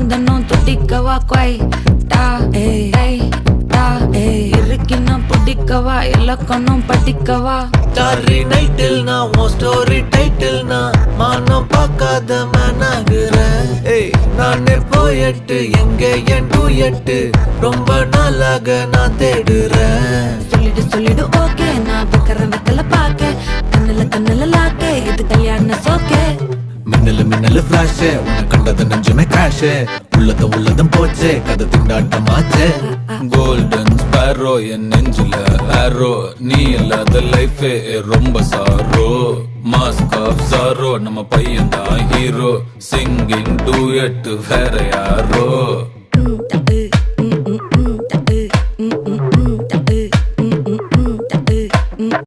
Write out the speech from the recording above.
தன்னும் துட்டிக்கவா கொய் டா ஏய் டா இருக்கின்னா புடிக்கவா இலக்கணும் படிக்கவா ஸ்டாரி நைட்டில் நான் உன் ஸ்டோரி டைட்டில் நான் மானம் பார்க்காத மனாகுறேன். நானே போயட்டு எங்க என் டூயட்டு ரொம்ப நாளாக நான் தேடுறேன். சொல்லிடு ஓகே நான் வைக்கிறேன் வெத்தல பாக்க கண்ணுல லாக்கே இது கல்யாண சோக்கே மின்னலு ஃபிளாஷ் உன்னை கண்டது நெஞ்சுமே கிராஷ் உள்ளதும் போச்சே கதை திண்டாட்டமாச்சே. கோல்டன் ஸ்பேரோ என் நெஞ்சில ஆரோ நீ இல்லாத லைஃபே ரொம்ப சாரோ மாஸ்க் ஆஃப் சாரோ நம்ம பையன் தான் ஹீரோ சிங்கிங் டூயட் வேற யாரோ